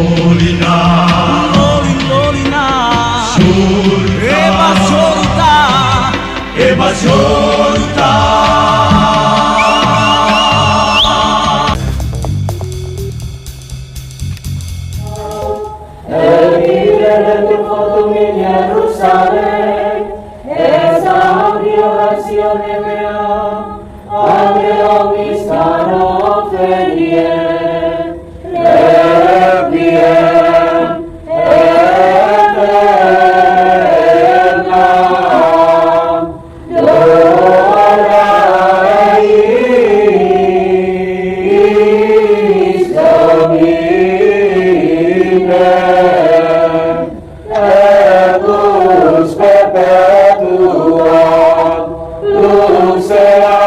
Lolina, Lolina, Surta, Eva Surta. In Jerusalem, esa violazione mea, angelo mi starò venire, requiem aeternam, gloria eis Domine. Perpetua lucera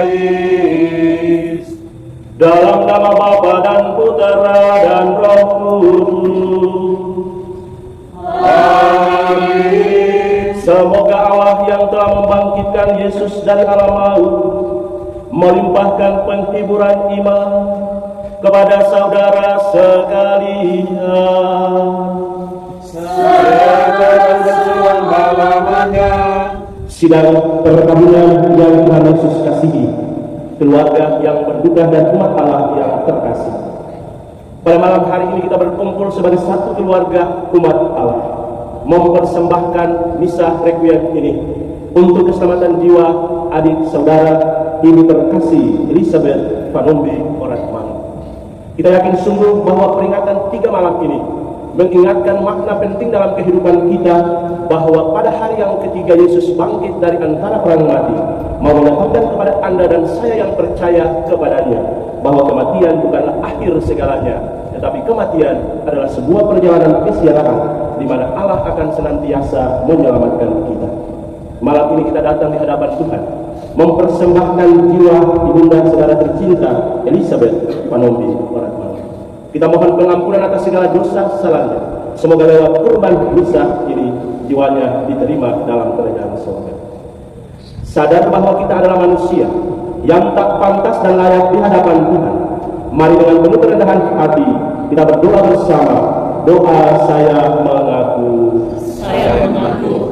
eis. Dalam nama Bapa dan Putera dan Roh Kudus. Amin. Semoga Allah yang telah membangkitkan Yesus dari alam maut melimpahkan penghiburan iman kepada saudara sekalian, serta keseluruhan halamannya. Sidang perkabungan yang Tuhan Yesus kasihi, keluarga yang berduka dan umat Allah yang terkasih. Pada malam hari ini kita berkumpul sebagai satu keluarga umat Allah, mempersembahkan misa requiem ini untuk keselamatan jiwa adik saudara Ibu terkasih Elizabeth Panombi Oratman. Kita yakin sungguh bahwa peringatan 3 malam ini mengingatkan makna penting dalam kehidupan kita, bahwa pada hari yang ketiga Yesus bangkit dari antara orang mati, mau menyatakan kepada Anda dan saya yang percaya kepadanya bahwa kematian bukanlah akhir segalanya, tetapi kematian adalah sebuah perjalanan keziarahan di mana Allah akan senantiasa menyelamatkan kita. Malam ini kita datang di hadapan Tuhan, mempersembahkan jiwa ibunda saudara tercinta Elizabeth Panombi Oratman. Kita mohon pengampunan atas segala dosa kesalahannya. Semoga lewat kurban misa ini jiwanya diterima dalam kerajaan surga. Sadar bahwa kita adalah manusia yang tak pantas dan layak di hadapan Tuhan, mari dengan penuh kerendahan hati kita berdoa bersama. Doa saya mengaku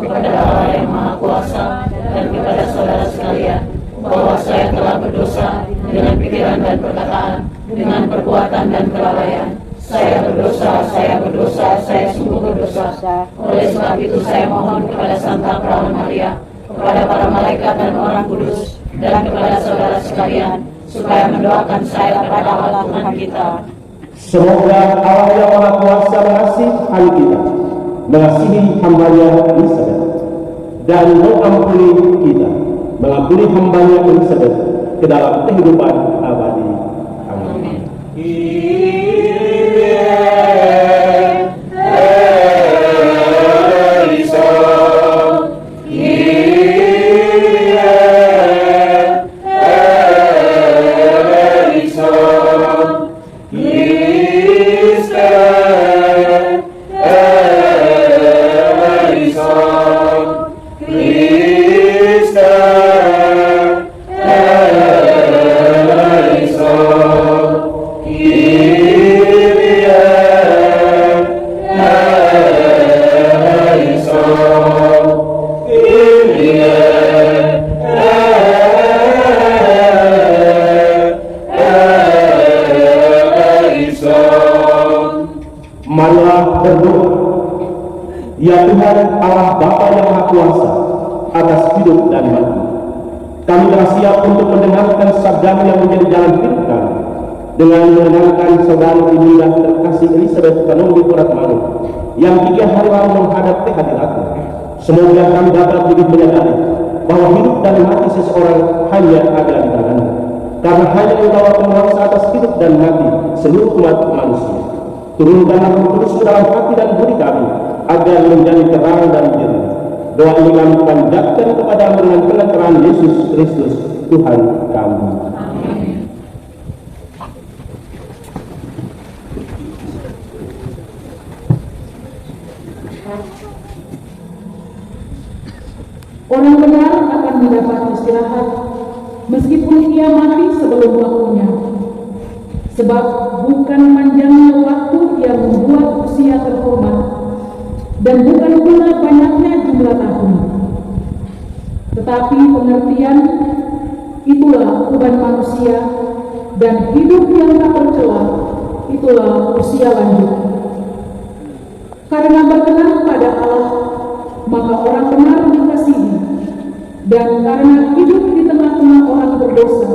kepada Allah yang Maha Kuasa dan kepada saudara sekalian bahwa saya telah berdosa dengan pikiran dan perkataan, dengan perbuatan dan kelalaian. Saya berdosa, saya sungguh berdosa. Oleh sebab itu saya mohon kepada Santa Perawan Maria, kepada para malaikat dan orang kudus, dan kepada saudara sekalian, supaya mendoakan saya kepada Allah Tuhan kita. Semoga Allah yang Maha Kuasa mengasihi kita, mengasihi hamba-Nya Elizabeth, dan mengampuni kita, mengampuni hamba-Nya Elizabeth ke dalam kehidupan abadi. Amin. Marilah berdoa. Ya Tuhan Allah Bapa yang Maha Kuasa atas hidup dan mati, kami telah siap untuk mendengarkan sabda yang menjadi jalan hidup kami, dengan menenangkan saudara ibunda terkasih Elizabeth Panombi Oratman yang 3 hari lalu menghadap ke hadirat-Mu. Semoga kami dapat lebih menyadari bahwa hidup dan mati seseorang hanya ada di tangan-Mu, karena hanya Engkau penguasa atas hidup dan mati seluruh umat manusia. Turunkanlah Roh Kudus ke dalam hati dan budi kami, agar menjadi terang dan jernih. Doa ini kami panjatkan kepada-Mu dengan penerangan Yesus Kristus Tuhan kami. Amin. Orang benar akan mendapat istirahat, meskipun ia mati sebelum waktunya. Sebab bukan panjangnya waktu yang membuat usia terhormat, dan bukan pula banyaknya jumlah tahun. Tetapi pengertian itulah uban manusia, dan hidup yang tak tercela itulah usia lanjut. Karena berkenan pada Allah, maka orang benar dikasihi, dan karena hidup di tengah-tengah orang berdosa,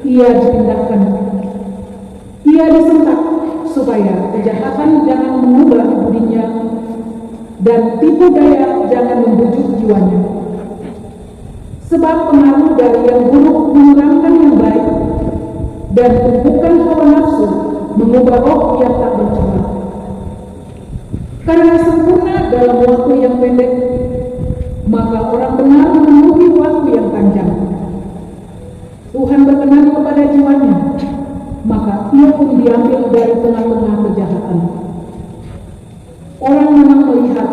ia dipindahkan. Ia disentak supaya kejahatan jangan mengubah budinya, dan tipu daya jangan membujuk jiwanya. Sebab pengaruh dari yang buruk menyerangkan yang baik, dan tumpukan hawa nafsu mengubah roh yang tak bercela. Karena sempurna dalam waktu yang pendek, maka orang benar memenuhi waktu yang panjang. Tuhan berkenan kepada jiwanya, maka ia pun diambil dari tengah-tengah kejahatan. Orang memang melihat,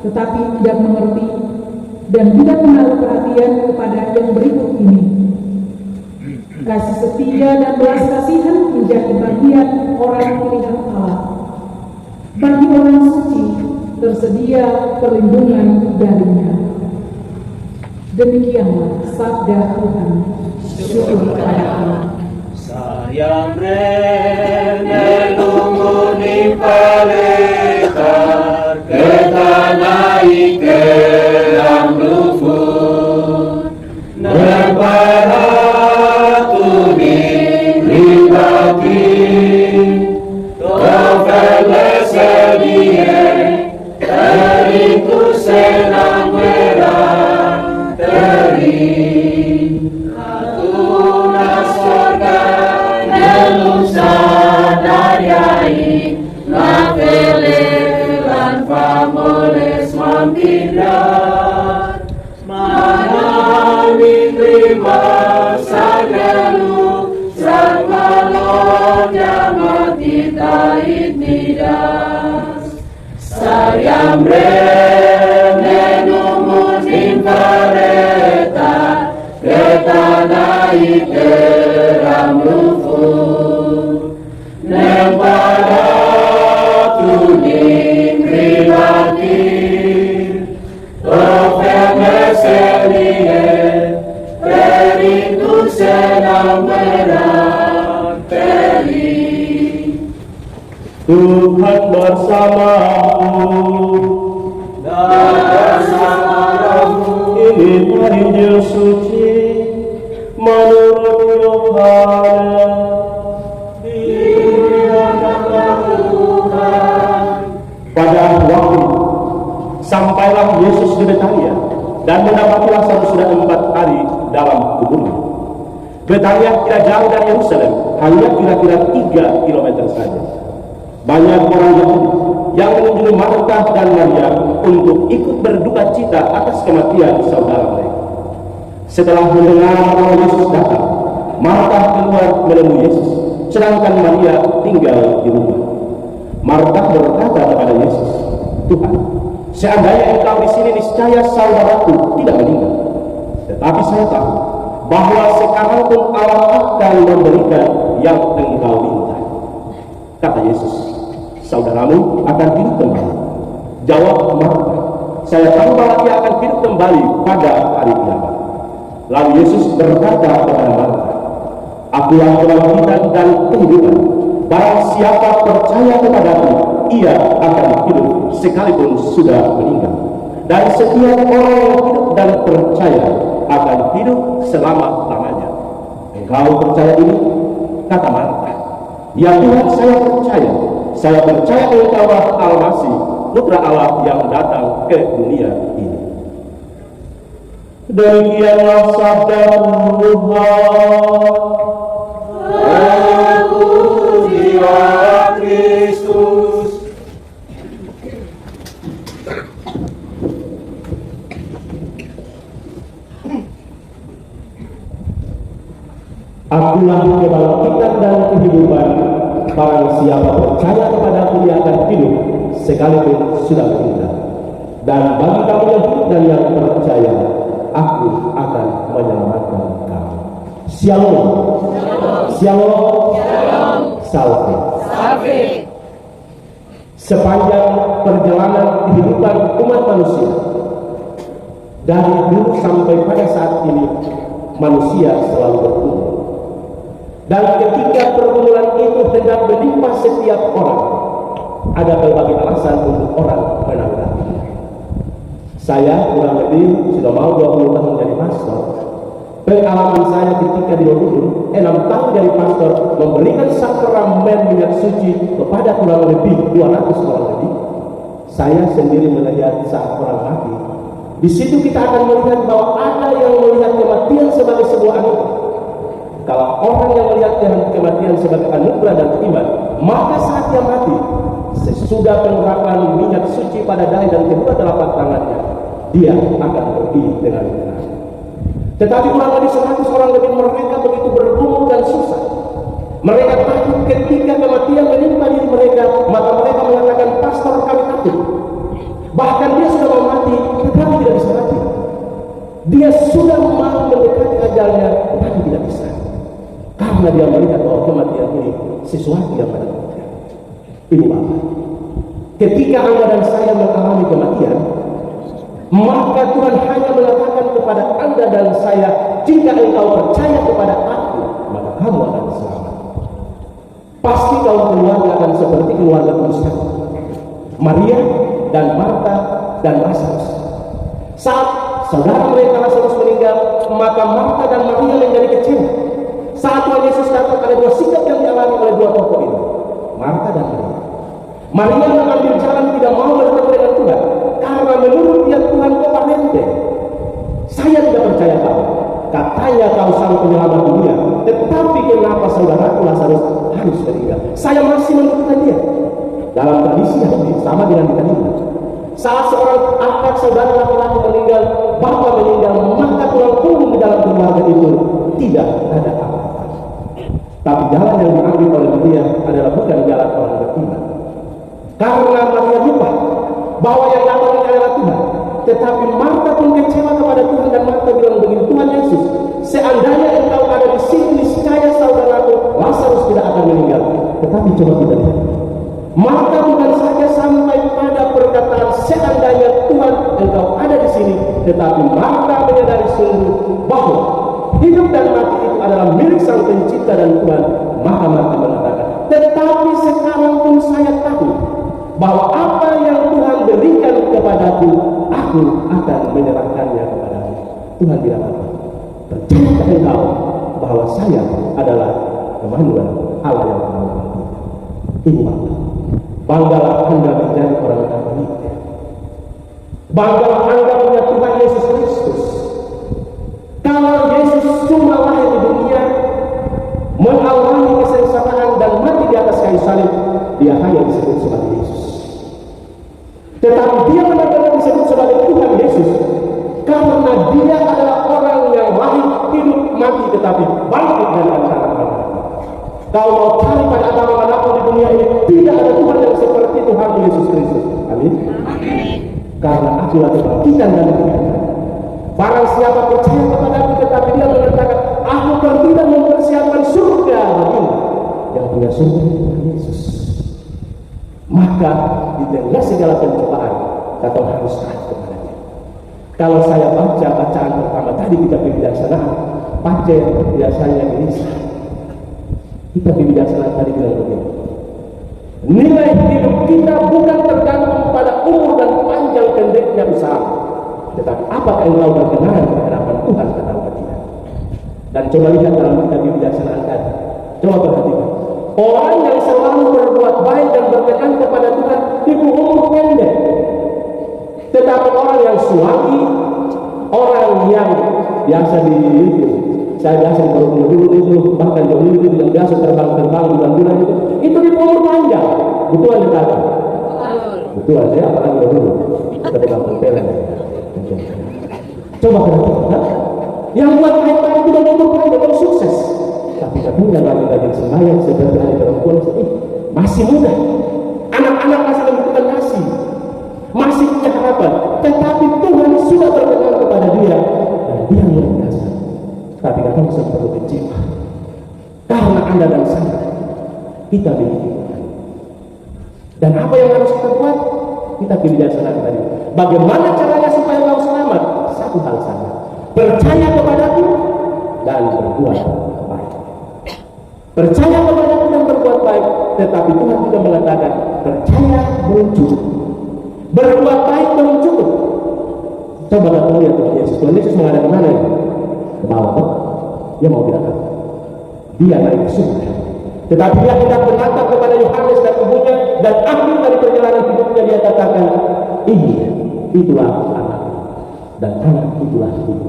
tetapi tidak mengerti, dan tidak menaruh perhatian kepada yang berikut ini. Kasih setia dan belas kasihan menjadi bagian orang pilihan Allah. Bagi orang suci tersedia perlindungan darinya. Demikianlah sabda Tuhan. Syukur kepada Allah. Sayang renungun di paletar, ketanai keram lufur, nebaratu di ribati, tofele sedie, teriku senang merah, teri. Manami terima sagelu sang malon jamati tait nidas sayam rene numun impareta ketanai teram lufur nempada tuning pribadi Tuhan bersamamu dan bersama rohmu. Inilah Injil suci menurut Yohanes. Pada waktu sampailah Yesus di Betania dan mendapatilah sudah 4 hari dalam kuburnya. Betania tidak jauh dari Yerusalem, hanya kira-kira 3 kilometer saja. Banyak orang Yahudi yang mengunjungi Marta dan Maria untuk ikut berduka cita atas kematian saudara mereka. Setelah mendengar bahwa Yesus datang, Marta keluar menemui Yesus, sedangkan Maria tinggal di rumah. Marta berkata kepada Yesus, "Tuhan, seandainya Engkau di sini, niscaya saudaraku tidak meninggal. Tetapi saya tahu bahwa sekarang pun Allah akan memberikan yang Engkau minta." Kata Yesus, "Saudaramu akan hidup kembali." Jawab Marta, "Saya tahu bahwa dia akan hidup kembali pada hari kiamat." Lalu Yesus berkata kepada Marta, "Akulah kebangkitan dan kehidupan. Barang siapa percaya kepadaku, ia akan hidup sekalipun sudah meninggal. Dan setiap orang yang hidup dan percaya akan hidup selama-lamanya." "Engkau percaya ini?" kata Marta. "Ya Tuhan, saya percaya. Saya percaya Engkaulah Al-Masih, Putra Allah yang datang ke dunia ini." Demikianlah sabda Tuhan. Terpujilah Kristus. Akulah kebangkitan dan kehidupan. Barang siapa percaya kepadaku, dia akan hidup sekalipun sudah meninggal. Dan bagi kamu yang hidup dan yang percaya, aku akan menyelamatkan Shalom. Shalom. Salve. Sepanjang perjalanan kehidupan umat manusia, dari dulu sampai pada saat ini, manusia selalu bergumul. Dan ketika pergumulan itu hendak menimpa setiap orang, ada berbagai alasan untuk orang menanggapinya. Saya kurang lebih sudah mau 20 tahun jadi pastor. Pengalaman saya ketika di London, 6 tahun jadi pastor, memberikan sakramen minyak suci kepada kurang lebih 200 orang lebih. Saya sendiri melihat saat orang mati. Di situ kita akan melihat bahwa ada yang melihat kematian sebagai sebuah anugerah. Kalau orang yang melihat kematian sebagai anugerah dan iman, maka saat dia mati, sesudah penerapan minyak suci pada dahi dan kedua telapak tangannya, dia akan pergi dengan tenang. Tetapi kurang lebih 100 orang lebih mereka begitu bergumul dan susah. Mereka takut ketika kematian menimpa diri mereka, maka mereka mengatakan, pastor kami takut. Bahkan dia sudah mau mati, tetapi tidak bisa mati. Dia sudah mau mendekati ajalnya, tetapi tidak bisa. Karena dia melihat bahwa kematian ini sesuatu yang menakutkan. Ini Bapak, ketika Anda dan saya mengalami kematian, maka Tuhan hanya mengatakan kepada Anda dan saya, jika engkau percaya kepada Aku, maka kamu akan selamat. Pasti kaum keluarga akan seperti keluarga Musa, Maria dan Marta dan Lazarus. Saat saudara mereka Lazarus meninggal, maka Marta dan Maria menjadi kecewa. Saat Tuhan Yesus datang, ada dua sikap yang dialami oleh dua tokoh ini, Marta dan Maria. Maria mengambil jalan tidak mau bertemu dengan Tuhan, karena menurut dia Tuhan kau parente. Saya tidak percaya kau. Katanya kau sang penyelamat dunia, tetapi kenapa saudaraku Lazarus harus meninggal? Saya masih membutuhkan dia. Dalam tradisi Yahudi sama dengan kita ini. Saat seorang akad saudara laki-laki meninggal, bapak meninggal, maka tulang punggung di dalam keluarga itu tidak ada apa-apa. Tapi jalan yang diambil oleh Maria adalah bukan jalan orang beriman. Karena Maria lupa bahwa yang datang ini adalah Tuhan. Tetapi Marta pun kecewa kepada Tuhan dan Marta bilang begini, Tuhan Yesus, seandainya engkau ada di sini, niscaya saudaraku Lazarus tidak akan meninggal. Tetapi coba kita lihat, Marta bukan saja sampai pada perkataan seandainya Tuhan engkau ada di sini, tetapi Marta menyadari sungguh bahwa hidup dan mati itu adalah milik Sang Pencipta dan Tuhan. Maka Marta mengatakan, tetapi sekarang pun saya tahu bahwa apa yang Tuhan berikan kepadaku, aku akan menyerahkannya kepadamu. Tuhan bilang apa? Percayakah engkau bahwa saya adalah Immanuel, Allah yang menolong. Ini Bapak, banggalah Anda menjadi orang Katolik. Banggalah Anda punya Tuhan Yesus Kristus. Kalau Yesus cuma lahir di dunia, mengalami kesengsaraan dan mati di atas kayu salib, dia hanya disebut sebagai Yesus. Tetapi dia benar-benar disebut sebagai Tuhan Yesus karena dia adalah orang yang lahir, hidup, mati, tetapi bangkit dari antara orang. Kau mau cari pada agama manapun di dunia ini, tidak ada Tuhan yang seperti Tuhan Yesus Kristus. Amin. Karena akulah kebangkitan dan kehidupan. Barang siapa percaya kepada aku, tetapi dia mengatakan, aku pergi dan mempersiapkan surga bagimu. Yang punya surga itu Tuhan Yesus. Maka di tengah segala pencobaan, kita harus taat kepadanya. Kalau saya baca bacaan pertama tadi kitab kebijaksanaan, baca biasanya gelisah. Kitab kebijaksanaan tadi bilang begini, nilai hidup kita bukan tergantung pada umur dan panjang pendeknya usaha, tetapi apakah engkau berkenan di hadapan Tuhan atau tidak. Dan coba lihat dalam kitab kebijaksanaan tadi, coba perhatikan. Orang yang selalu berbuat baik dan berkenan kepada Tuhan itu umur pendek. Tetapi orang yang suami, orang yang biasa saya biasa di dulu itu, bahkan jauh itu yang biasa terbang bulan-bulan itu di umur panjang. Betul ada kata? Betul ada, apalagi dulu terbang pelan. Coba perhatikan, yang buat baik-baik itu dan umur panjang dan sukses. Tapi katanya bagi sembahyang seperti hari perempuan masih muda, anak-anak masih membutuhkan kasih, masih punya harapan. Tetapi Tuhan sudah berkenan kepada dia dan dia luar biasa. Tapi konsen perlu kecewa. Karena Anda dan saya, kita miliki Tuhan. Dan apa yang harus kita buat? Kita kebijaksanaan tadi. Bagaimana caranya supaya kau selamat? Satu hal saja. Percaya kepadaku dan berbuat baik. Percaya kepadaku dan berbuat baik. Tetapi Tuhan juga mengatakan, percaya belum cukup, berbuat baik belum cukup. Coba kita lihat Tuhan Yesus. Tuhan Yesus menghadap kemana ya? Ke bawah. Dia mau tidak tahu. Dia naik ke surga. Tetapi dia tidak menatap kepada Yohanes dan ibunya, dan akhir dari perjalanan hidupnya dia katakan, itulah anak, dan anak itulah ibu.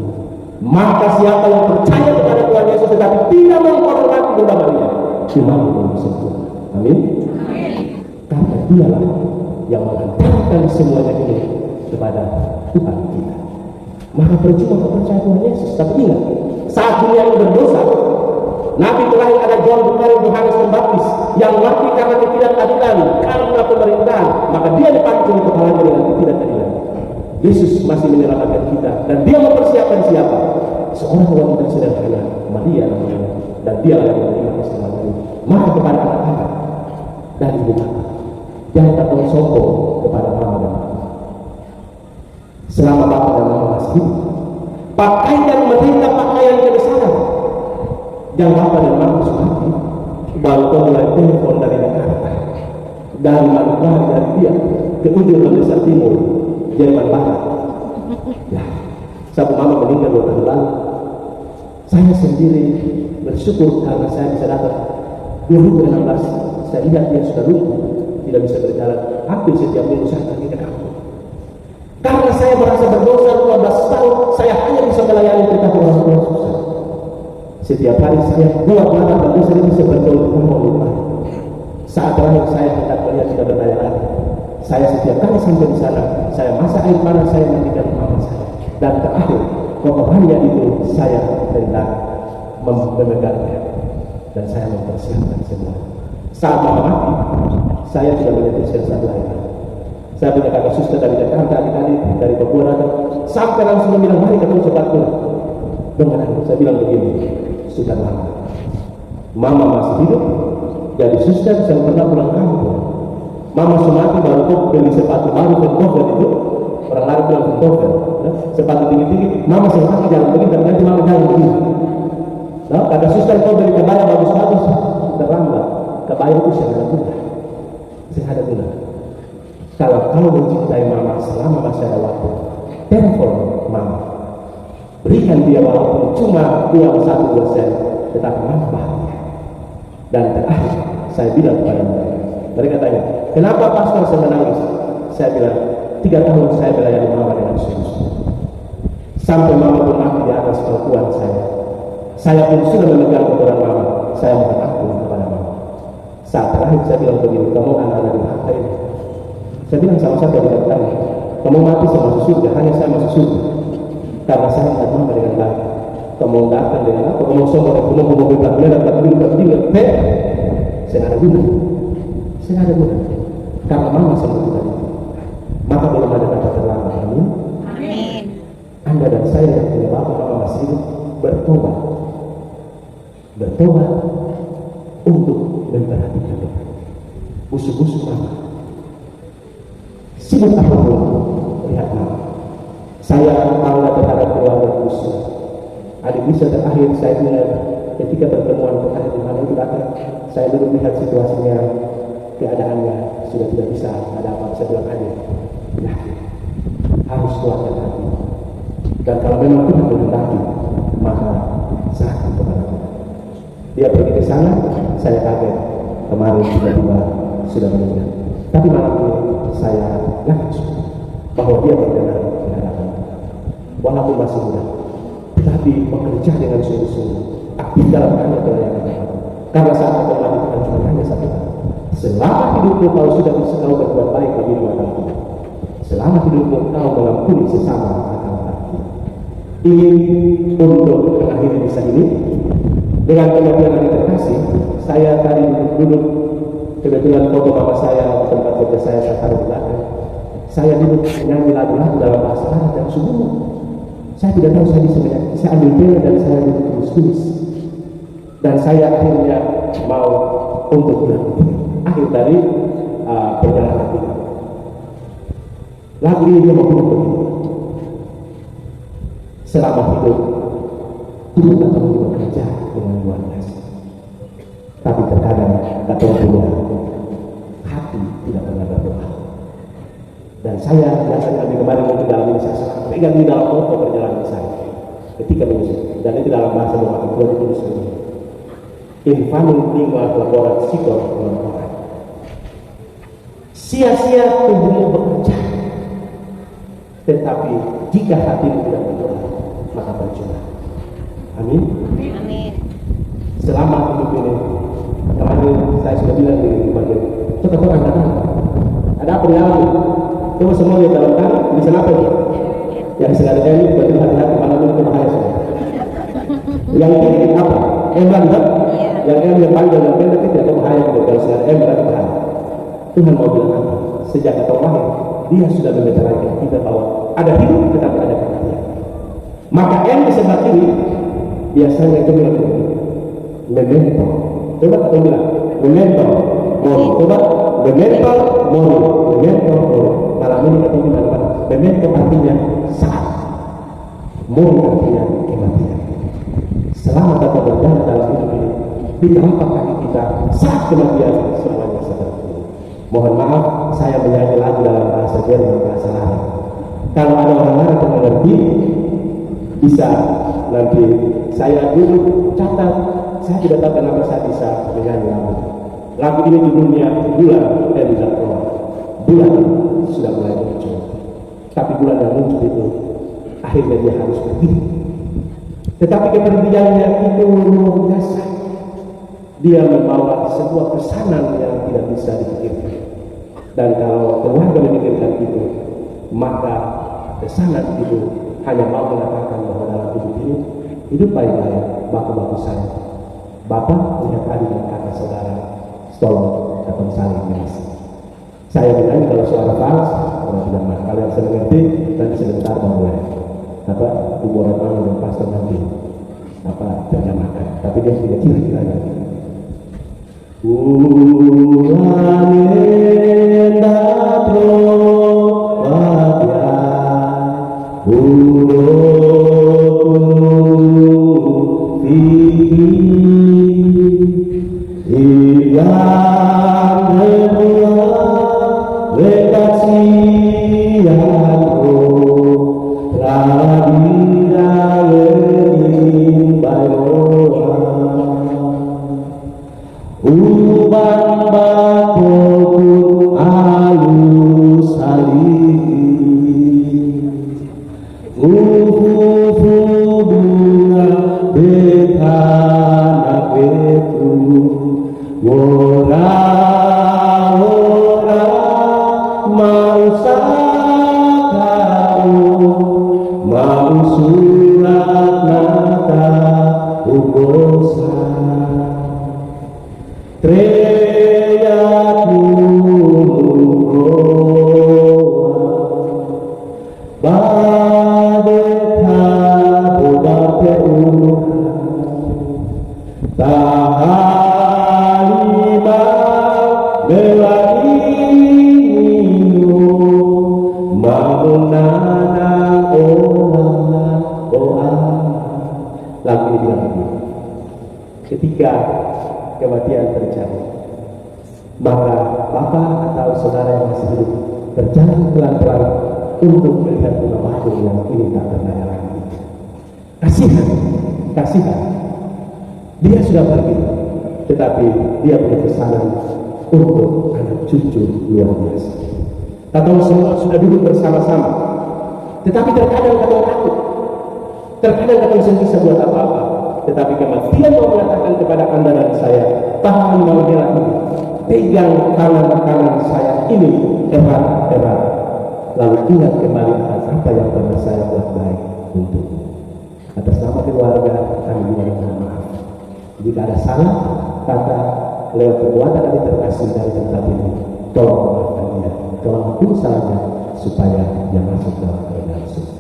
Maka siapa yang percaya kepada Tuhan Yesus tetapi tidak menghormati Bunda Maria, iman belum sempurna. Amin. Karena dialah yang mengantarkan semuanya ini kepada Tuhan kita. Maka percuma kau percaya Tuhan Yesus. Tapi ingat, saat dunia ini berdosa, Nabi terakhir ada John Baptis, Yohanes Pembaptis yang mati karena ketidakadilan, karena pemerintahan, maka dia dipancung kepalanya dengan ketidakadilan. Yesus masih menyelamatkan kita, dan dia mempersiapkan siapa? Seorang wanita sederhana, Maria namanya, dan dia yang menerima keselamatan ini. Maka kepada anak-anak dan ibu bapak, jangan terlalu sombong kepada mama dan papa. Selama bapak dan mama masih hidup, pakai dan mereka pakaian kebesaran. Yang bapak dan mama sudah mati, baru kau mulai telepon dari Jakarta, dari Maluku, dari dia ke ujung Indonesia Timur, Jerman Barat. Ya, satu mama meninggal 2 tahun lalu. Saya sendiri bersyukur karena saya bisa datang. 2016 saya lihat dia sudah lumpuh, tidak bisa berjalan. Hampir setiap minggu saya pergi ke kampung. Karena saya merasa berdosa 12 tahun, saya hanya bisa melayani kita orang tua susah. Setiap hari saya buat mata dan saya bisa berdoa mau lupa. Saat terakhir saya hendak melihat tidak berdaya lagi. Saya setiap kali sampai di sana, saya masak air panas, saya mandikan mama saya. Dan terakhir, kokohannya itu saya hendak memegangnya. Dan saya mempersiapkan semua. Saat mama mati, saya tidak menyetirkan satu air. Saya punya kakak suster dari Jakarta, adik-adik dari Papua datang, sampai langsung bilang, mari ketemu sobat pulang. Dengan aku, saya bilang begini, sudah lama. Mama masih hidup, jadi suster saya pernah pulang kampung. Mama semati baru kok beli sepatu baru Ventover itu, orang lain bilang Ventover, ya? Sepatu tinggi-tinggi. Mama semati jalan begini dan nanti mama jalan begini. Nah, kata suster kau beli kebaya bagus-bagus, terlambat. Kebaya itu saya ada guna, saya ada guna. Kalau kau mencintai mama selama masih ada waktu, telepon mama, berikan dia walaupun cuma uang 1%, tetapi mama bahagia. Dan terakhir saya bilang kepada mereka tanya, kenapa pastor saya menangis? Saya bilang, 3 tahun saya melayani mama dengan sungguh-sungguh. Sampai mama pun mati di atas pangkuan saya. Saya pun sudah memegang kotoran mama. Saya mohon ampun kepada mama. Saat terakhir saya bilang begini, kamu anak-anak durhaka ini. Saya bilang sama saya tidak tanya, kamu mati sama masuk surga, hanya saya masuk surga. Karena saya tidak mama dengan baik. Kamu datang dengan apa? Kamu sombong, kamu mau mobil plat merah, plat biru, saya ada guna. Saya ada guna. Karena mama semua tadi. Maka belum ada kata terlambat. Amin. Amin. Anda dan saya yang punya bapak mama masih hidup, bertobat untuk memperhatikan Tuhan. Busuk-busuk mama, sibuk apapun, lihat mama. Saya bangga terhadap keluarga busuk. Adik bisa terakhir saya ingat ketika pertemuan terakhir di mana itu datang, saya dulu lihat situasinya, keadaannya sudah tidak bisa ada apa. Saya bilang adik, ya, harus kuatkan hati. Dan kalau memang Tuhan menghendaki, maka serahkan kepada Tuhan. Dia pergi ke sana, saya kaget. Kemarin tiba-tiba sudah meninggal. Tapi malam ini saya yakin bahwa dia berkenan di hadapan Tuhan. Walaupun masih muda, tetapi bekerja dengan sungguh-sungguh, aktif dalam hanya pelayanan Tuhan. Karena saat kita mati Tuhan cuma hanya satu hal. Selama hidupmu kau sudah bisa kau berbuat baik bagi dua Tuhan. Selama hidupmu kau mengampuni sesama akan hati. Ingin untuk mengakhiri kisah ini dengan kemudian yang terkasih, saya tadi duduk kebetulan foto bapak saya tempat kerja saya taruh di belakang. Saya duduk menyanyi lagu-lagu dalam bahasa Arab dan sungguh saya tidak tahu saya bisa menyanyi. Saya ambil bel dan saya duduk terus tulis. Dan saya akhirnya mau untuk berhenti. Akhir dari perjalanan kita. Lagu ini mau begini. Selama hidup Tuhan akan bekerja dengan luar biasa. Tapi terkadang kata punya hati tidak pernah berdoa. Dan saya biasanya kemarin mungkin dalam ini saya pegang di dalam moto perjalanan saya ketika menyusun. Dan itu dalam bahasa Romawi 29. Infanum lingua laborat psikor orang. Sia-sia tubuhmu bekerja, tetapi jika hatimu tidak berdoa, maka percuma. Amin. Amin. Selama hidup ini, kemarin saya sudah bilang di bagian, coba orang datang, ada apa di dalam? Coba semua lihat dalam kan, di sana apa ini? Yang segala ini berarti hati-hati malam ini bahaya semua. Yang ini apa? Emang kan? Yang yang panjang dan pendek itu tidak bahaya gitu. Kalau segala berarti bahaya. Tuhan mau bilang apa? Sejak atau lahir, Dia sudah memberitakan kita bahwa ada hidup tetapi ada kematian. Maka yang disebut ini biasanya itu bilang memento. Coba kita bilang memento mori. Coba memento mori. Memento mori. Malam ini kita bilang apa? Memento artinya saat. Mori artinya kematian. Selama kita berjalan dalam hidup ini, di tempat kaki kita saat kematian semuanya seperti ini. Mohon maaf, saya menyanyi lagu dalam bahasa Jerman, bahasa lain. Kalau ada orang lain yang mengerti, bisa nanti saya dulu catat. Saya tidak tahu kenapa saya bisa menyanyi lagu. Lagu ini judulnya Bulan dan Tidak Keluar. Bulan sudah mulai muncul, tapi bulan yang muncul itu akhirnya dia harus pergi. Tetapi kepergiannya itu luar biasa. Dia membawa sebuah pesanan yang tidak bisa dipikirkan. Dan kalau keluarga memikirkan itu, maka pesanan itu hanya mau mengatakan bahwa dalam hidup ini, hidup baik-baik, baku-baku saya. Bapak punya adik dan kakak saudara, tolong datang saling mengisi. Saya bilang kalau suara fals, orang tidak marah. Kalau yang saya mengerti, nanti sebentar mulai. Ibu orang malu dan pastor nanti terjemahkan. Tapi dia tidak kira-kira lagi. Bulan indah wajah buruk tinggi yang membuat rekasianku radina lening bayoa ubang bakul alus salih bunga betanak betu ora mau sakau mau surat nata ugosan treyatmu badeta bobapeu tahalima melaininu maunana oa lagu ini bilang begini, ketika kematian terjadi, maka bapak atau saudara yang masih hidup berjalan pelan-pelan untuk melihat rumah batu yang ini tak berdaya lagi. Kasihan. Dia sudah pergi, tetapi dia punya pesanan untuk anak cucu luar biasa. Tahu semua sudah duduk bersama-sama, tetapi terkadang kata takut, terkadang kata saya bisa buat apa-apa. Tetapi kematian mau mengatakan kepada anda dan saya, tahan mau merah ini, pegang tangan kanan saya ini erat-erat, lalu ingat kembali atas apa yang pernah saya buat baik untukmu. Atas nama keluarga kami mohon maaf jika ada salah kata lewat perbuatan yang terkasih dari tempat ini. Tolong maafkan dia, tolong ampun salahnya supaya dia masuk dalam keadaan surga.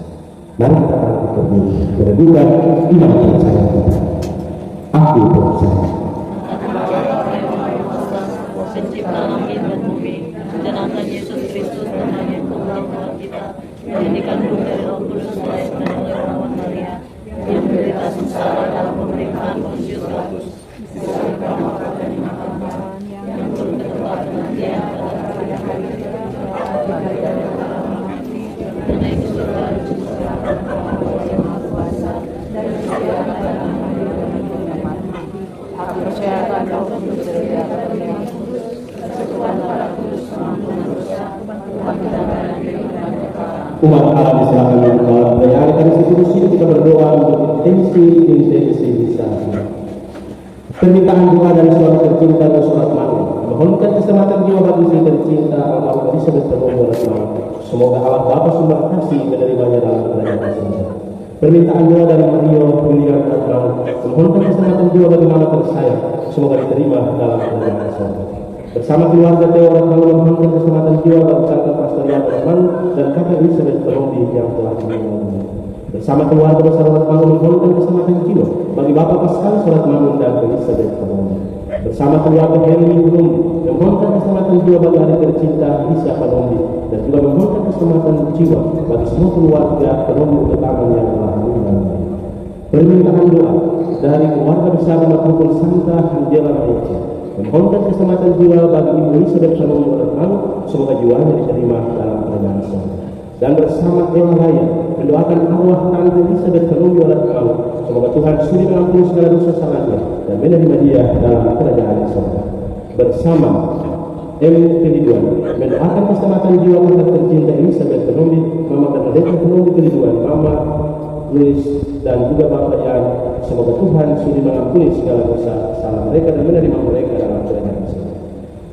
Mari kita bangkit berdiri, berdua iman percaya kita. Aku percaya. Pencipta langit dan bumi, dan angkat Yesus Kristus Tuhan yang Tuhan kita, yang dikandung dari Roh Kudus lahir dari perawan Maria, yang menderita sengsara dalam pemerintahan Pontius Pilatus, yang turun ke tempat kematian pada hari ketiga, dan naik ke surga yang Maha Kuasa dari Aku percaya pada Roh Kudus Umat Allah diserahkan dalam perayaan Ekaristi Kudus ini, kita berdoa untuk intensi bisa. Permintaan doa dari suara tercinta dan surat Maria, mohonkan keselamatan jiwa bagi istri tercinta almarhum Elizabeth Penuh Retno. Semoga Allah Bapa sumber kasih menerimanya dalam kerajaan surga. Permintaan doa dari Mario Pilihan Retno, mohonkan keselamatan jiwa bagi mama tersayang, semoga diterima dalam kerajaan surga. Bersama keluarga Theo Retno memohonkan keselamatan jiwa bagi kakak Pastor Jan Retno dan kakak Elizabeth Penuh yang telah meninggal. Bersama keluarga besar Retno memohonkan keselamatan jiwa bagi Bapak Pascal Surat Mangun dan Elizabeth Penuh. Bersama keluarga Henry Penuh memohonkan keselamatan jiwa bagi adik tercinta Lisa Penuh dan juga memohonkan keselamatan jiwa bagi semua keluarga Penuh utama yang telah meninggal. Permintaan doa dari keluarga besar maupun Santa Angela Meja, memohonkan keselamatan jiwa bagi Ibu Elizabeth Penuh Retno, semoga jiwanya diterima dalam kerajaan surga. Dan bersama Ella Raya mendoakan arwah Tante Elizabeth Penuh Retno, semoga Tuhan sudi mengampuni segala dosa salahnya dan menerima dia dalam kerajaan surga. Bersama M. Keliduan mendoakan keselamatan jiwa kakak tercinta Elizabeth Penuh, Mama Bernadette Penuh Keliduan, Mama Louis dan juga Bapak Yan, semoga Tuhan sudi mengampuni segala dosa salah mereka dan menerima mereka dalam kerajaan surga.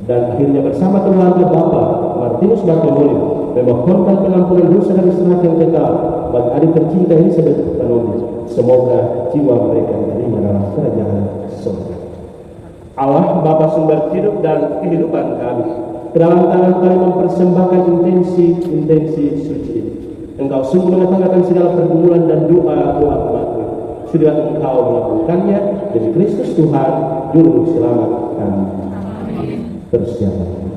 Dan akhirnya bersama keluarga Bapak Martinus Bartolomeu memohonkan pengampunan dosa dan istirahat yang kekal bagi adik tercinta Elizabeth Penuh, semoga jiwa mereka diterima dalam kerajaan surga. Allah Bapa sumber hidup dan kehidupan kami, ke dalam tangan kami mempersembahkan intensi suci. Engkau sungguh mengetahui segala pergumulan dan doa-doa umatmu. Sudah Engkau melakukannya demi Kristus Tuhan Juru Selamat kami. Persiapan.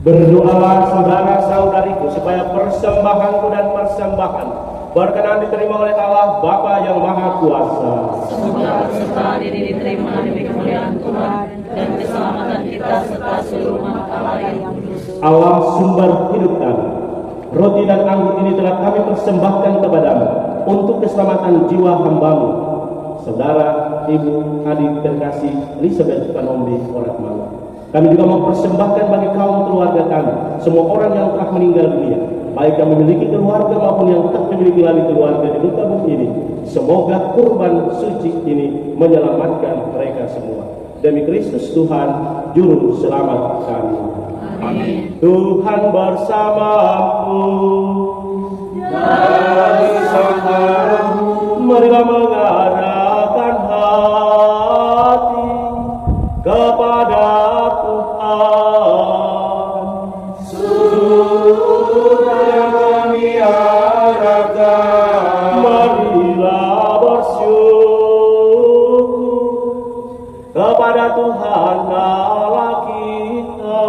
Berdoalah saudara-saudariku supaya persembahanku dan persembahan berkenan diterima oleh Allah Bapa yang Maha Kuasa. Semoga serta diri diterima demi kemuliaan Tuhan dan keselamatan kita serta seluruh umat Allah yang kudus. Allah sumber hidup kami, Roti dan anggur ini telah kami persembahkan kepadamu untuk keselamatan jiwa hambamu, saudara, ibu, adik terkasih Elizabeth Panombi Orat Malu. Kami juga mempersembahkan bagi kaum keluarga kami, semua orang yang telah meninggal dunia, baik yang memiliki keluarga maupun yang tak memiliki lagi keluarga di muka bumi ini. Semoga kurban suci ini menyelamatkan mereka semua. Demi Kristus Tuhan, Juru Selamat kami. Amin. Tuhan bersamamu. Dan bersamamu. Marilah mengarahkan hati kepada Tuhan. Sudah kami harapkan. Marilah bersyukur kepada Tuhan Allah kita.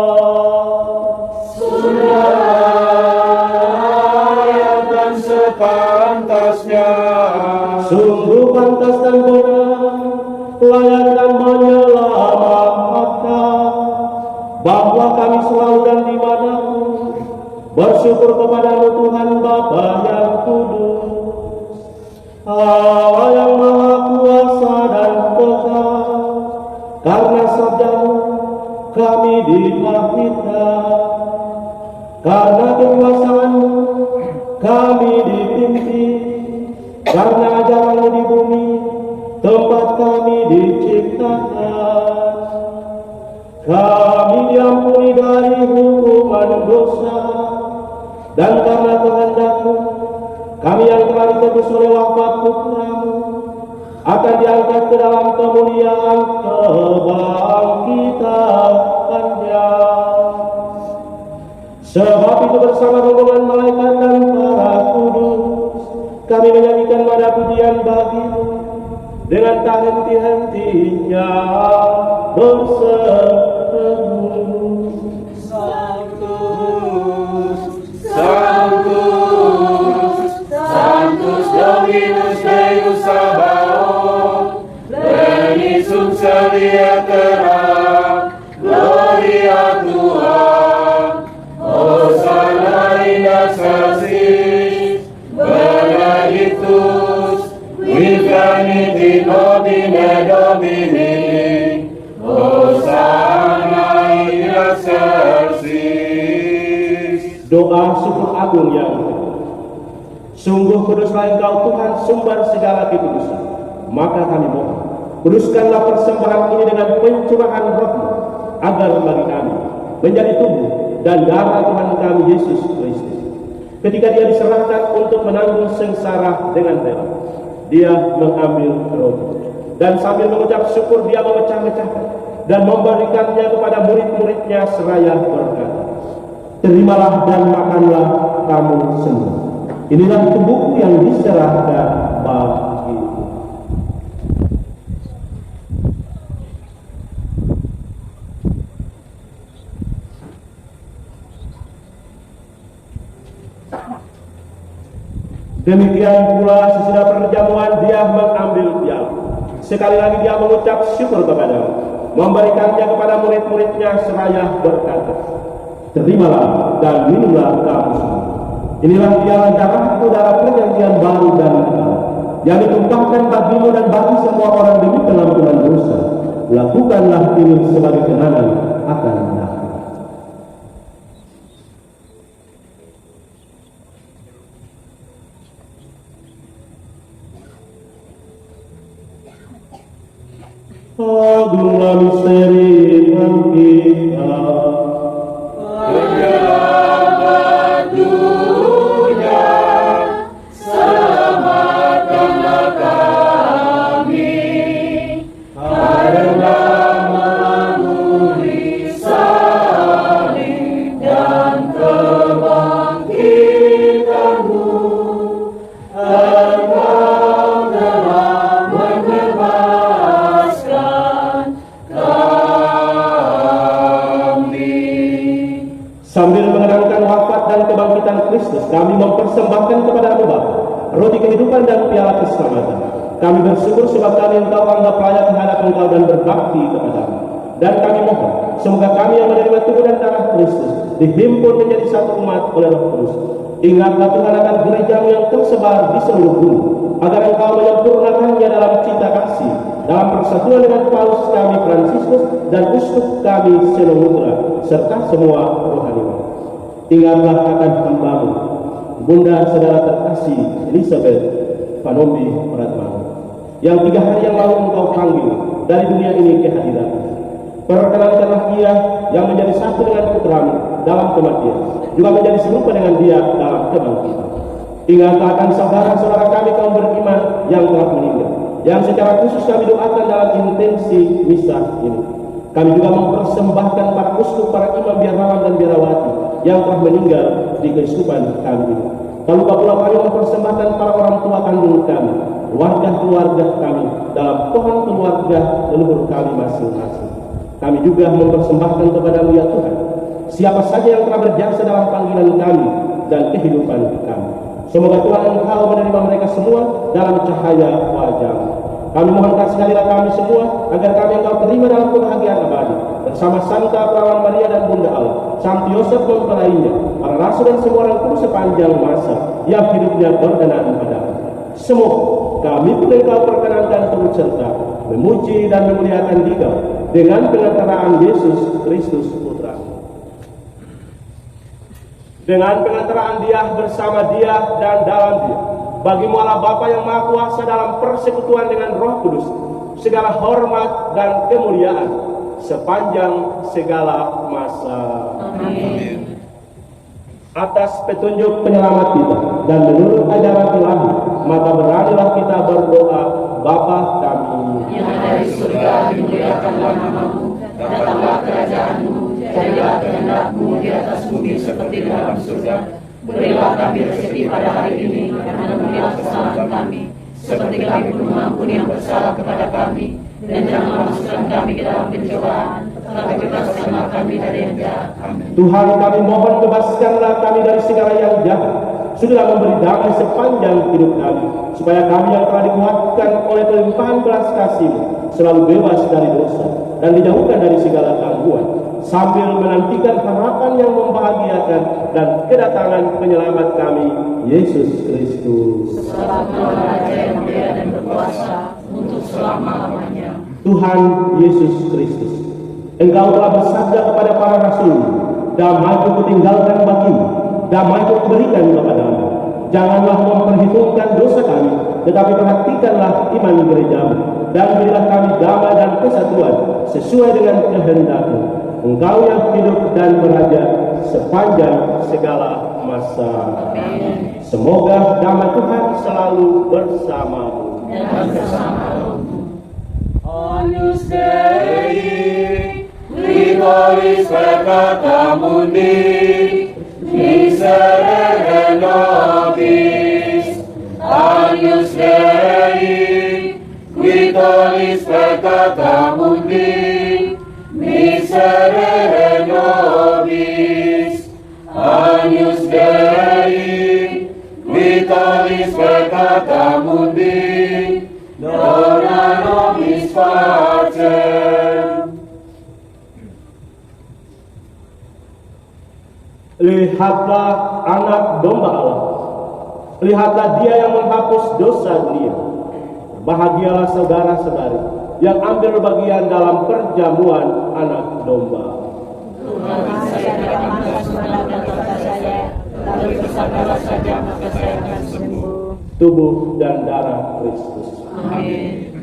Sudah layak dan sepantasnya. Sungguh pantas dan benar, layak dan menyelamatkan, bahwa kami selalu dan dimanapun bersyukur kepadamu Tuhan Bapa yang kudus, Allah yang maha kuasa dan kekal. Karena sabdamu kami dilahirkan, karena kekuasaanmu kami dipimpin, karena ajaranmu di bumi tempat kami diciptakan. Kami diampuni dari hukuman dosa, dan karena kehendakmu kami yang telah ditebus oleh wafat putramu akan diangkat ke dalam kemuliaan kebangkitannya. Sebab itu bersama rombongan malaikat dan para kudus kami menyanyikan nada pujian bagimu dengan tak henti-hentinya berseru. Sanctus, Sanctus, Sanctus Dominus Deus Sabaoth, Benissum Celia Terra, Gloria Tuhan, Hosanna in excelsis, Benedictus, Vivit in nomine Domini, Hosanna in excelsis. Doa syukur agung yang sungguh kuduslah Engkau Tuhan, sumber segala kekudusan. Maka kami mohon, kuduskanlah persembahan ini dengan pencurahan Roh-Mu, agar bagi kami menjadi tubuh dan darah Tuhan kami Yesus Kristus. Ketika Dia diserahkan untuk menanggung sengsara dengan rela, Dia mengambil roti dan sambil mengucap syukur Dia memecah-mecahkan dan memberikannya kepada murid-muridnya seraya berkata, "Terimalah dan makanlah kamu semua. Inilah tubuhku yang diserahkan bagimu." Demikian pula sesudah perjamuan Dia mengambil piala. Sekali lagi Dia mengucap syukur kepada-Mu, memberikannya kepada murid-muridnya seraya berkata, "Terimalah dan minumlah kamu semua. Inilah piala darahku, darah perjanjian baru dan kekal, yang ditumpahkan bagimu dan bagi semua orang demi pengampunan dosa. Lakukanlah ini sebagai kenangan akan aku." Agunglah misteri iman kita. Penyelamat dunia, selamatkanlah kami, karena melalui salib dan kebangkitan-Mu, Engkau telah membebaskan kami. Sambil mengenangkan wafat dan kebangkitan Kristus, kami mempersembahkan kepada-Mu Bapa roti kehidupan dan piala keselamatan. Kami bersyukur sebab kami Engkau anggap layak menghadap Engkau dan berbakti kepada-Mu. Dan kami mohon, semoga kami yang menerima tubuh dan darah Kristus dihimpun menjadi satu umat oleh Roh Kudus. Ingatlah Tuhan akan gerejamu yang tersebar di seluruh bumi, agar Engkau menyempurnakannya dalam cinta kasih, dalam persatuan dengan Paus kami Fransiskus dan uskup kami Senomutra, serta semua rohaniwan. Ingatlah akan hambamu, Bunda Saudara terkasih Elizabeth Panombi Pratmana, yang 3 hari yang lalu Engkau panggil dari dunia ini ke hadirat. Perkenankanlah ia yang menjadi satu dengan putramu dalam kematian, juga menjadi serupa dengan dia dalam kebangkitan. Ingatlah akan saudara-saudara kami kaum beriman yang telah meninggal, yang secara khusus kami doakan dalam intensi misa ini. Kami juga mempersembahkan para uskup, para imam, biarawan dan biarawati yang telah meninggal di keuskupan kami. Tak lupa pula kami mempersembahkan para orang tua kandung kami, warga-keluarga kami dalam pohon keluarga leluhur kami masing-masing. Kami juga mempersembahkan kepada-Mu ya Tuhan, siapa saja yang telah berjasa dalam panggilan kami dan kehidupan kami. Semoga Tuhan Engkau menerima mereka semua dalam cahaya wajah-Mu. Kami mohonkan sekalilah kami semua agar kami Engkau terima dalam kebahagiaan abadi bersama Santa Perawan Maria dan Bunda Allah, Santo Yosef mempelainya, para rasul dan semua orang kudus sepanjang masa yang hidupnya berkenan padamu. Semoga kami pun Engkau perkenankan turut serta memuji dan memuliakan Dikau dengan pengantaraan Yesus Kristus Putra. Dengan pengantaraan Dia, bersama Dia dan dalam Dia, bagi-Mu Allah Bapa yang Maha Kuasa dalam persekutuan dengan Roh Kudus, segala hormat dan kemuliaan sepanjang segala masa. Amin. Atas petunjuk penyelamat kita dan menurut ajaran Ilahi, maka beranilah kita berdoa. Bapa kami Yang dari surga, dimuliakanlah nama-Mu, datanglah kerajaan-Mu, jadilah kehendak-Mu di atas bumi seperti di dalam surga. Berilah kami rezeki pada hari ini, dan ampunilah kesalahan kami, seperti kami pun mengampuni yang bersalah kepada kami. Dan janganlah masukkan kami ke dalam pencobaan, tetapi bebaskanlah kami dari yang jahat. Tuhan, kami mohon bebaskanlah kami dari segala yang jahat. Sudahlah memberi damai sepanjang hidup kami, supaya kami yang telah dikuatkan oleh kelimpahan belas kasih-Mu selalu bebas dari dosa dan dijauhkan dari segala gangguan, sambil menantikan harapan yang membahagiakan dan kedatangan penyelamat kami, Yesus Kristus. Sebab-Mu Raja yang mulia dan berkuasa untuk selama-lamanya. Tuhan Yesus Kristus, Engkau telah bersabda kepada para rasul, damai-Ku kutinggalkan bagimu, damai-Ku kuberikan kepadamu. Janganlah memperhitungkan dosa kami, tetapi perhatikanlah iman gereja-Mu, dan berilah kami damai dan kesatuan sesuai dengan kehendak-Mu. Engkau yang hidup dan beraja sepanjang segala masa. Amin. Semoga damai Tuhan selalu bersama-Mu. Dan bersama rohmu. Agnus Dei, Liboris peccata mundi, miserere nobis. Agnus Dei, Liboris peccata mundi, miserere nobis. Agnus Dei, Liboris peccata mundi, dona nobis pacem. Lihatlah anak domba Allah. Lihatlah Dia yang menghapus dosa dunia. Bahagialah saudara-saudari yang ambil bagian dalam perjamuan anak domba. Tuhan, saya tidak mampu menaklukkan kata saya, lalu bersabdalah saja maka saya akan sembuh. Tubuh dan darah Kristus. Amin.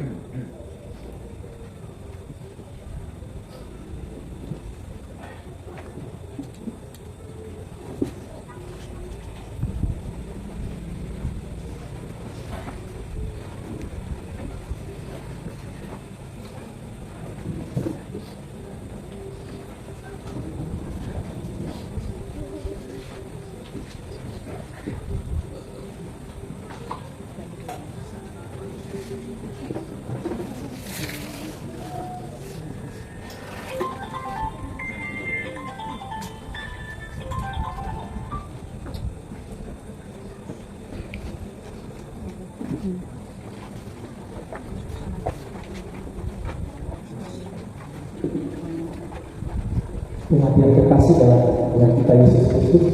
Umat yang terkasih dalam Tuhan kita Yesus Kristus,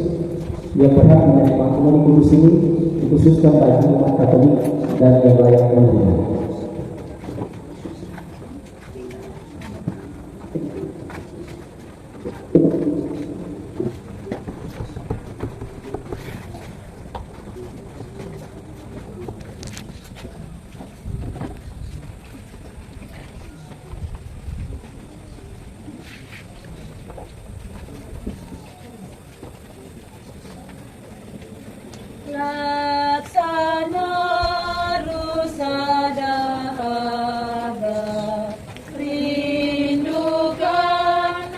yang berhak menerima komuni kudus ini dikhususkan bagi umat Katolik dan yang layak menerima. Laksana rusa dahada, rindukan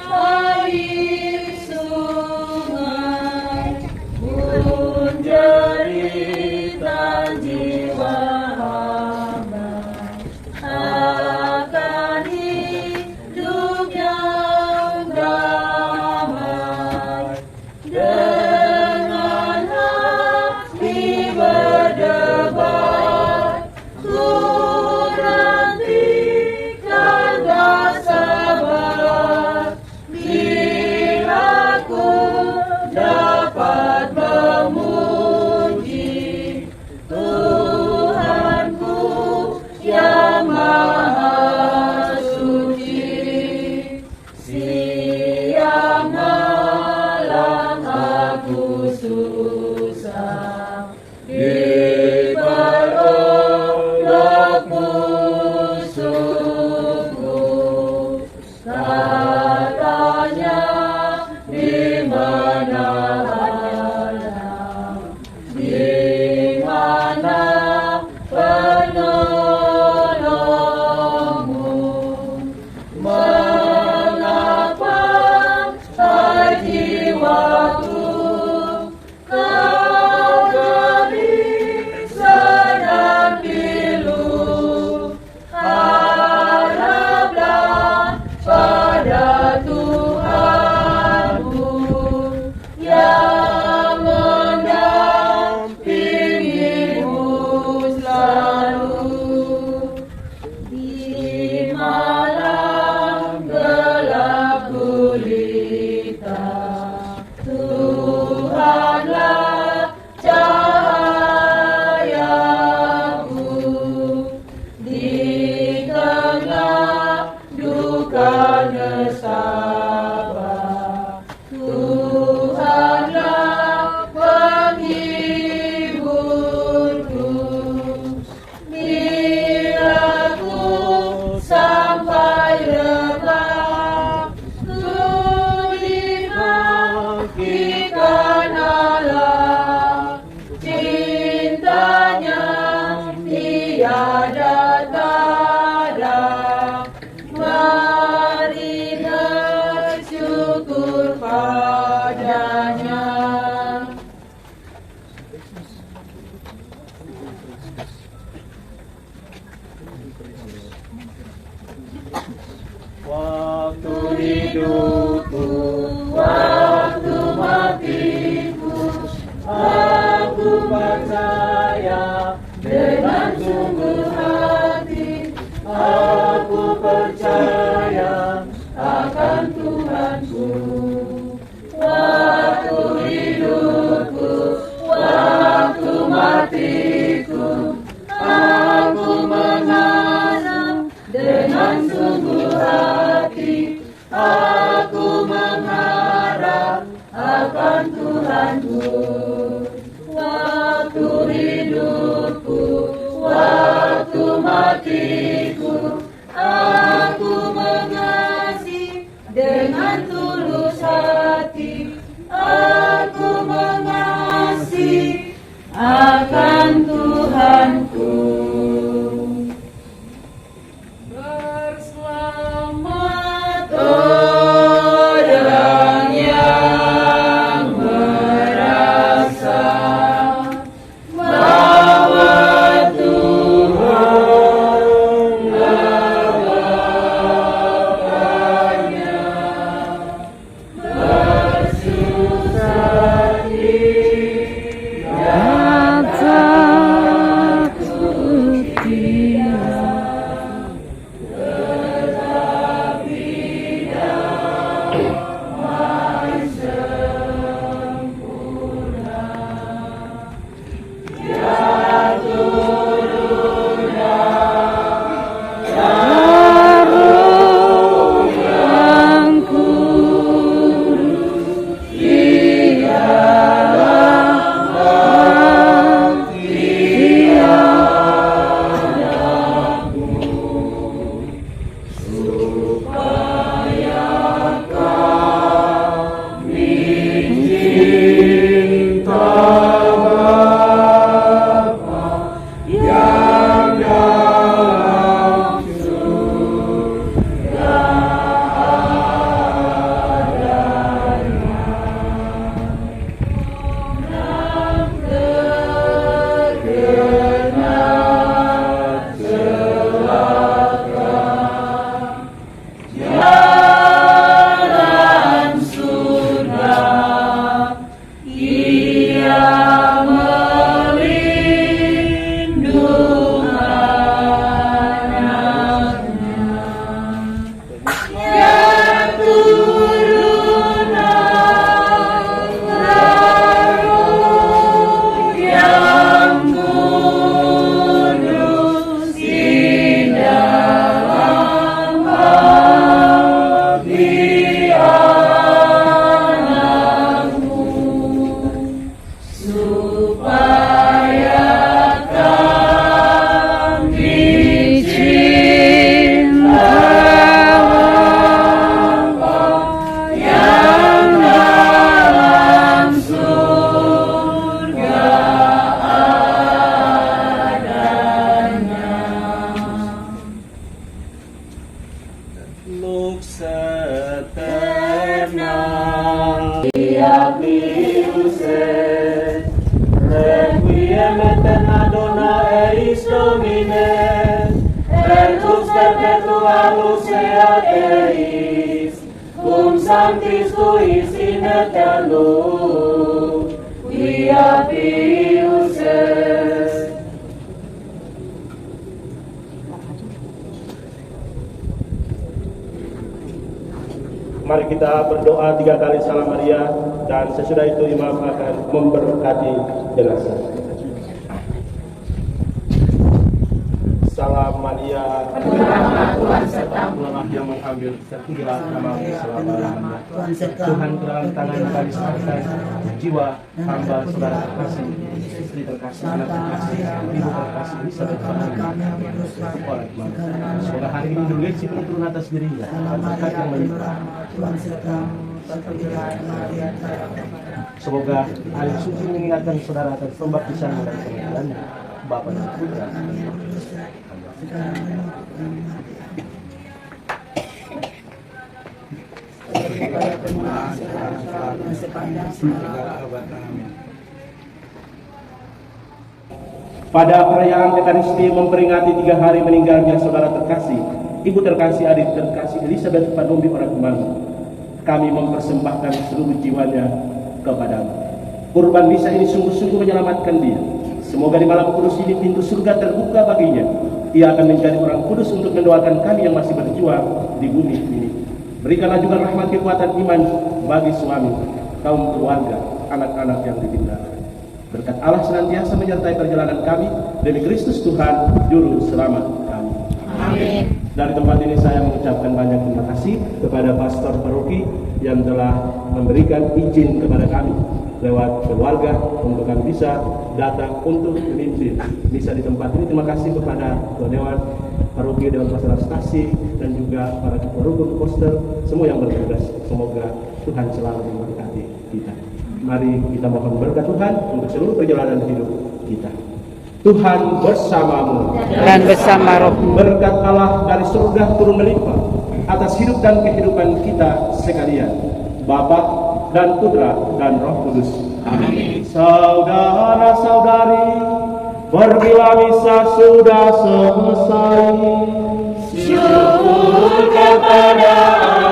air sungai, pun jeritan jiwa hamba akan hidup yang damai. Dengan hati berdebar, ku nantikan tak sabar, bila ku dapat memuji Tuhanku yang Maha Suci. Siang malam aku susah, diperolok musuhku. Katanya, di mana Allah, di mana penolongmu? Mengapa jiwaku kau gelisah dan pilu? Haraplah pada Tuhanmu yang mendampingimu selalu. Di malam gelap gulita, Tuhanlah cahayaku. Di tengah duka nesabah, Tuhanlah penghiburku. Bila ku sampai lemah, ku dibangkitkan Allah. Cintanya tiada tara, mari bersyukur padanya. Waktu hidupku, waktu matiku, aku percaya dengan sungguh hati. Aku percaya akan Tuhanku. Waktu hidupku, waktu matiku, aku mengharap dengan sungguh hati. Aku mengharap akan Tuhanku. Waktu hidupku, waktu matiku, aku mengasihi dengan tulus hati. Aku mengasihi akan Tuhanku. Berselamat orang yang merasa bahwa Tuhan Bapaknya bersusah hati. Requiem aeterna dona eis Domine, Vertus perpetua lucea Deis, cum sanctis tuis in aeterno, via Pius est. Mari kita berdoa 3 kali Salam Maria, dan sesudah itu imam akan memberkati jenazah. Salam Maria, Tuhan sertamu. Allah yang mengambil terpujilah namamu selama-lamanya. Tuhan dalam tangan kami serahkan jiwa hamba saudara terkasih, istri terkasih, anak terkasih, ibu terkasih, Elizabeth Kepala Kemana. Semoga hari ini berleksi penuh atas dirinya, berkat yang melimpah. Semoga hari suci mengingatkan saudara akan pembaptisan dan pengambilannya, Bapa dan Putra. Pada perayaan Ekaristi memperingati 3 hari meninggalnya saudara terkasih, ibu terkasih, adik terkasih Elizabeth Panumbi orang Kemana, kami mempersembahkan seluruh jiwanya kepadamu. Kurban misa ini sungguh-sungguh menyelamatkan dia. Semoga di malam kudus ini pintu surga terbuka baginya. Ia akan menjadi orang kudus untuk mendoakan kami yang masih berjuang di bumi ini. Berikanlah juga rahmat kekuatan iman bagi suami, kaum keluarga, anak-anak yang ditinggalkan. Berkat Allah senantiasa menyertai perjalanan kami, demi Kristus Tuhan Juru Selamat kami. Amin. Dari tempat ini saya mengucapkan banyak terima kasih kepada pastor paroki yang telah memberikan izin kepada kami lewat keluarga untuk kami bisa datang untuk memimpin misa di tempat ini. Terima kasih kepada Ketua Dewan Paroki, Dewan Pelaksana Stasi, dan juga para ketua rukun, poster, semua yang bertugas. Semoga Tuhan selalu memberkati kita. Mari kita mohon berkat Tuhan untuk seluruh perjalanan hidup kita. Tuhan bersamamu dan bersama rohmu. Berkat Allah dari surga turun melimpah atas hidup dan kehidupan kita sekalian, Bapa dan Putra dan Roh Kudus. Amin. Saudara-saudari, pergilah misa sudah selesai. Syukur kepada Allah.